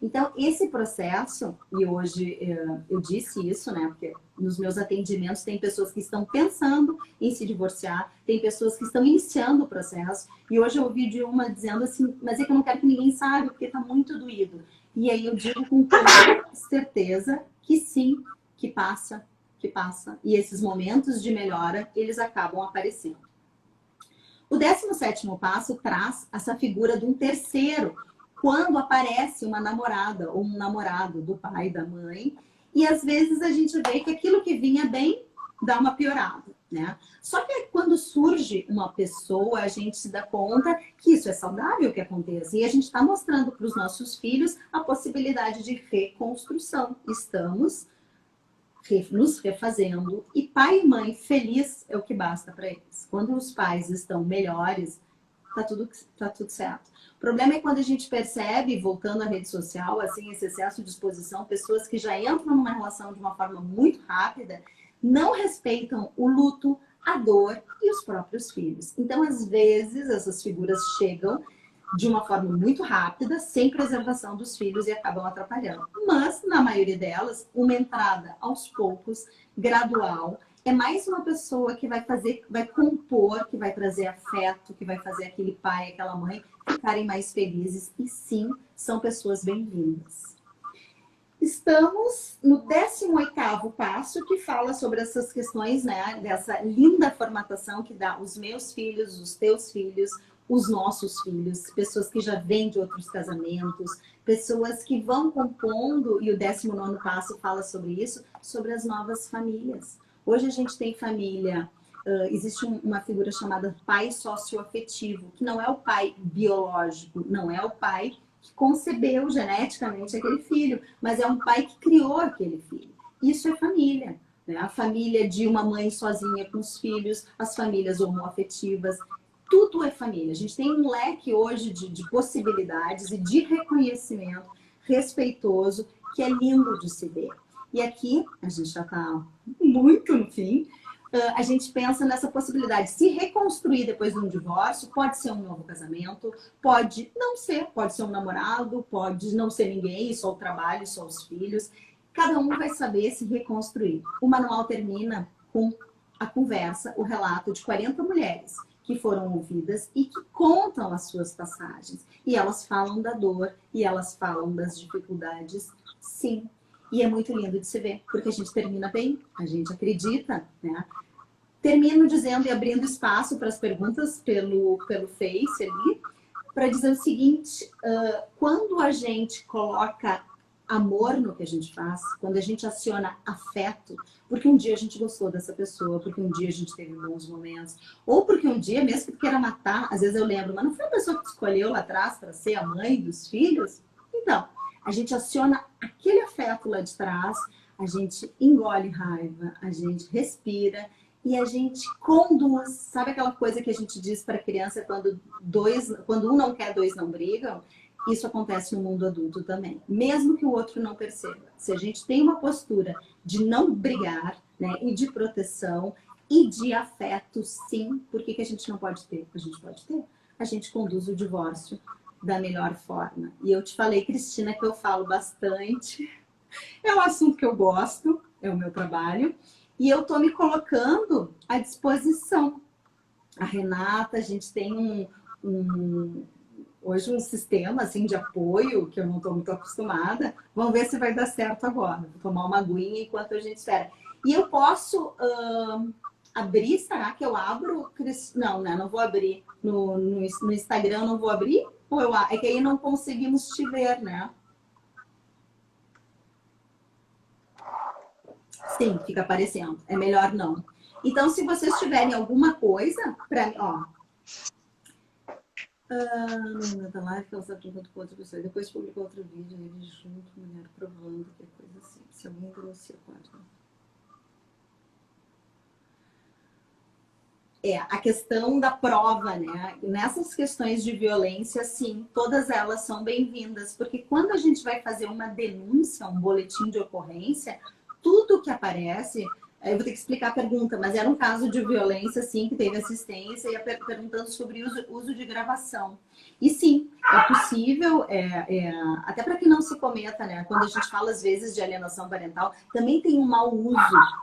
Então, esse processo, e hoje eu disse isso, né, porque nos meus atendimentos tem pessoas que estão pensando em se divorciar, tem pessoas que estão iniciando o processo, e hoje eu ouvi de uma dizendo assim, mas é que eu não quero que ninguém saiba, porque está muito doído. E aí eu digo com toda certeza que sim, que passa, e esses momentos de melhora, eles acabam aparecendo. O 17º passo traz essa figura de um terceiro, quando aparece uma namorada ou um namorado do pai, da mãe, e às vezes a gente vê que aquilo que vinha bem dá uma piorada, né? Só que quando surge uma pessoa, a gente se dá conta que isso é saudável que aconteça, e a gente está mostrando para os nossos filhos a possibilidade de reconstrução. Estamos nos refazendo, e pai e mãe feliz é o que basta para eles. Quando os pais estão melhores, tá tudo certo. O problema é quando a gente percebe, voltando à rede social, assim, esse excesso de exposição, pessoas que já entram numa relação de uma forma muito rápida, não respeitam o luto, a dor e os próprios filhos. Então, às vezes, essas figuras chegam de uma forma muito rápida, sem preservação dos filhos, e acabam atrapalhando. Mas, na maioria delas, uma entrada aos poucos, gradual, é mais uma pessoa que vai compor, que vai trazer afeto, que vai fazer aquele pai, aquela mãe ficarem mais felizes. E sim, são pessoas bem-vindas. Estamos no 18º passo, que fala sobre essas questões, né, dessa linda formatação que dá os meus filhos, os teus filhos, os nossos filhos, pessoas que já vêm de outros casamentos, pessoas que vão compondo, e o 19º passo fala sobre isso, sobre as novas famílias. Hoje a gente tem família, existe uma figura chamada pai socioafetivo, que não é o pai biológico, não é o pai que concebeu geneticamente aquele filho, mas é um pai que criou aquele filho. Isso é família, né? A família de uma mãe sozinha com os filhos, as famílias homoafetivas, tudo é família. A gente tem um leque hoje de possibilidades e de reconhecimento respeitoso que é lindo de se ver. E aqui, a gente já está muito no fim, a gente pensa nessa possibilidade. Se reconstruir depois de um divórcio, pode ser um novo casamento, pode não ser, pode ser um namorado, pode não ser ninguém, só o trabalho, só os filhos. Cada um vai saber se reconstruir. O manual termina com a conversa, o relato de 40 mulheres que foram ouvidas e que contam as suas passagens. E elas falam da dor, e elas falam das dificuldades, sim. E é muito lindo de se ver, porque a gente termina bem, a gente acredita, né? Termino dizendo e abrindo espaço para as perguntas pelo Face ali, para dizer o seguinte, quando a gente coloca amor no que a gente faz, quando a gente aciona afeto, porque um dia a gente gostou dessa pessoa, porque um dia a gente teve bons momentos, ou porque um dia, mesmo que queira matar, às vezes eu lembro, mas não foi a pessoa que escolheu lá atrás para ser a mãe dos filhos? Então, a gente aciona aquele afeto lá de trás, a gente engole raiva, a gente respira e a gente conduz. Sabe aquela coisa que a gente diz para a criança quando um não quer, dois não brigam? Isso acontece no mundo adulto também, mesmo que o outro não perceba. Se a gente tem uma postura de não brigar, né, e de proteção e de afeto, sim, por que a gente não pode ter? A gente pode ter. A gente conduz o divórcio da melhor forma. E eu te falei, Cristina, que eu falo bastante. É um assunto que eu gosto, é o meu trabalho. E eu estou me colocando à disposição. A Renata, a gente tem hoje um sistema assim, de apoio, que eu não estou muito acostumada. Vamos ver se vai dar certo agora. Vou tomar uma aguinha enquanto a gente espera. E eu posso abrir, será que eu abro? Não, né? Não vou abrir. No Instagram não vou abrir? É que aí não conseguimos te ver, né? Sim, fica aparecendo. É melhor não. Então, se vocês tiverem alguma coisa para mim, ó. Na live que ela está brincando com outra pessoa. Depois publicou outro vídeo, ele junto, mulher provando, que é coisa assim. Se alguém denuncia, pode. A questão da prova, né? Nessas questões de violência, sim, todas elas são bem-vindas, porque quando a gente vai fazer uma denúncia, um boletim de ocorrência, tudo que aparece, eu vou ter que explicar a pergunta, mas era um caso de violência, sim, que teve assistência, e perguntando sobre uso de gravação. E sim, é possível, até para que não se cometa, né? Quando a gente fala, às vezes, de alienação parental, também tem um mau uso,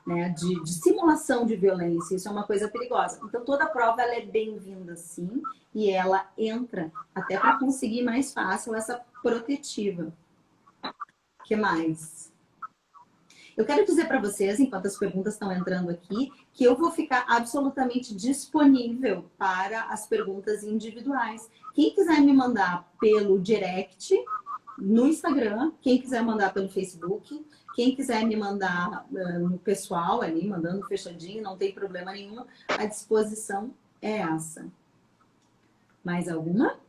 né, de simulação de violência, isso é uma coisa perigosa. Então, toda prova ela é bem-vinda, sim, e ela entra até para conseguir mais fácil essa protetiva. O que mais? Eu quero dizer para vocês, enquanto as perguntas estão entrando aqui, que eu vou ficar absolutamente disponível para as perguntas individuais. Quem quiser me mandar pelo direct no Instagram, quem quiser mandar pelo Facebook, quem quiser me mandar no pessoal ali, mandando fechadinho, não tem problema nenhum, a disposição é essa. Mais alguma?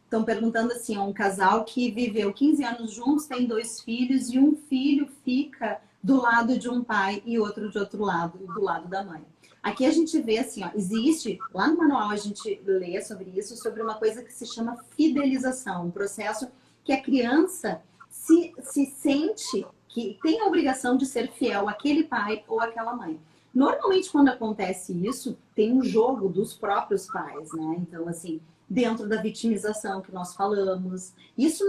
Estão perguntando assim, um casal que viveu 15 anos juntos, tem 2 filhos e um filho fica do lado de um pai e outro de outro lado, do lado da mãe. Aqui a gente vê assim, ó, existe, lá no manual a gente lê sobre isso, sobre uma coisa que se chama fidelização, um processo que a criança se sente que tem a obrigação de ser fiel àquele pai ou àquela mãe. Normalmente, quando acontece isso, tem um jogo dos próprios pais, né? Então, assim, dentro da vitimização que nós falamos. Isso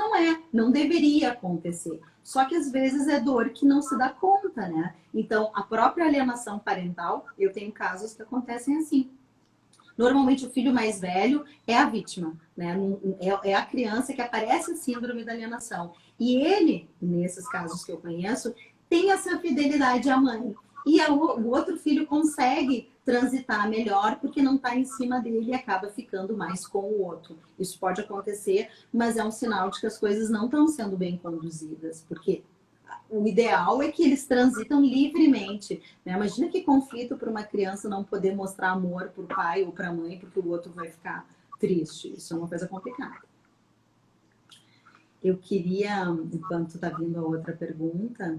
não deveria acontecer. Só que às vezes é dor que não se dá conta, né? Então, a própria alienação parental, eu tenho casos que acontecem assim. Normalmente o filho mais velho é a vítima, né? É a criança que aparece a síndrome da alienação. E ele, nesses casos que eu conheço, tem essa fidelidade à mãe. E o outro filho consegue transitar melhor porque não está em cima dele e acaba ficando mais com o outro. Isso pode acontecer, mas é um sinal de que as coisas não estão sendo bem conduzidas, porque o ideal é que eles transitam livremente, né? Imagina que conflito para uma criança não poder mostrar amor para o pai ou para a mãe porque o outro vai ficar triste. Isso é uma coisa complicada. Eu queria, enquanto está vindo a outra pergunta,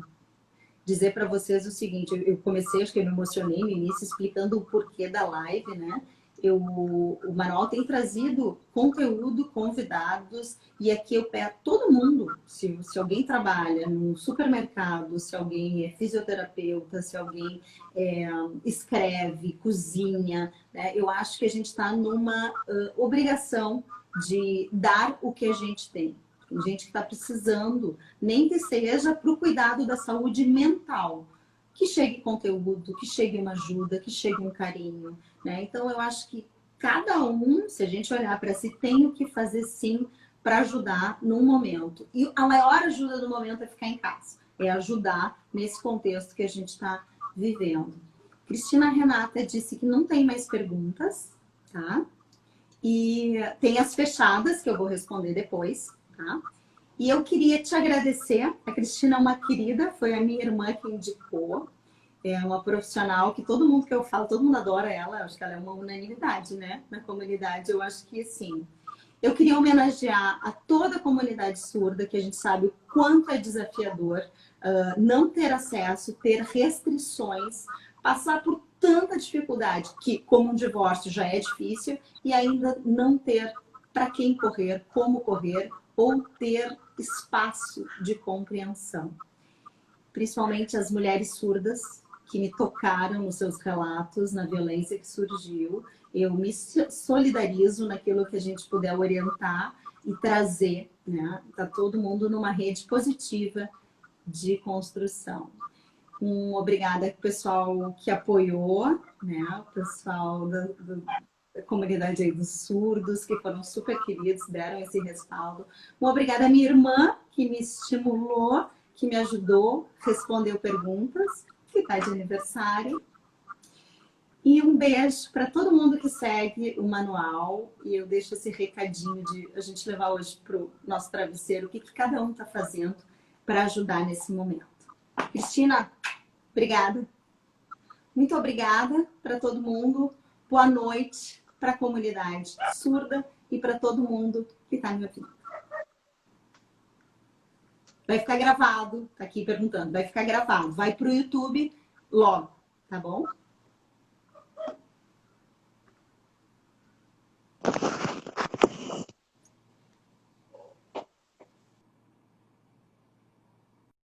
dizer para vocês o seguinte, eu comecei, acho que eu me emocionei no início, explicando o porquê da live, né? O manual tem trazido conteúdo, convidados, e aqui eu pego todo mundo, se alguém trabalha no supermercado, se alguém é fisioterapeuta, se alguém escreve, cozinha, né? Eu acho que a gente está numa obrigação de dar o que a gente tem. Tem gente que está precisando, nem que seja para o cuidado da saúde mental. Que chegue conteúdo, que chegue uma ajuda, que chegue um carinho, né? Então, eu acho que cada um, se a gente olhar para si, tem o que fazer sim para ajudar no momento. E a maior ajuda do momento é ficar em casa. É ajudar nesse contexto que a gente está vivendo. Cristina Renata disse que não tem mais perguntas, tá? E tem as fechadas, que eu vou responder depois, tá? E eu queria te agradecer. A Cristina é uma querida, foi a minha irmã que indicou. É uma profissional que todo mundo que eu falo, todo mundo adora ela. Eu acho que ela é uma unanimidade, né? Na comunidade, eu acho que sim. Eu queria homenagear a toda a comunidade surda, que a gente sabe o quanto é desafiador não ter acesso, ter restrições, passar por tanta dificuldade, que como um divórcio já é difícil, e ainda não ter para quem correr, como correr, ou ter espaço de compreensão. Principalmente as mulheres surdas, que me tocaram nos seus relatos, na violência que surgiu. Eu me solidarizo naquilo que a gente puder orientar e trazer, né? Tá todo mundo numa rede positiva de construção. Obrigada ao pessoal que apoiou, né? O pessoal da comunidade aí dos surdos, que foram super queridos, deram esse respaldo. Obrigada à minha irmã, que me estimulou, que me ajudou, respondeu perguntas, que está de aniversário. E um beijo para todo mundo que segue o manual. E eu deixo esse recadinho de a gente levar hoje para o nosso travesseiro o que cada um está fazendo para ajudar nesse momento. Cristina, obrigada. Muito obrigada para todo mundo. Boa noite para a comunidade surda e para todo mundo que está me ouvindo. Vai ficar gravado, tá aqui perguntando, vai ficar gravado, vai para o YouTube logo, tá bom?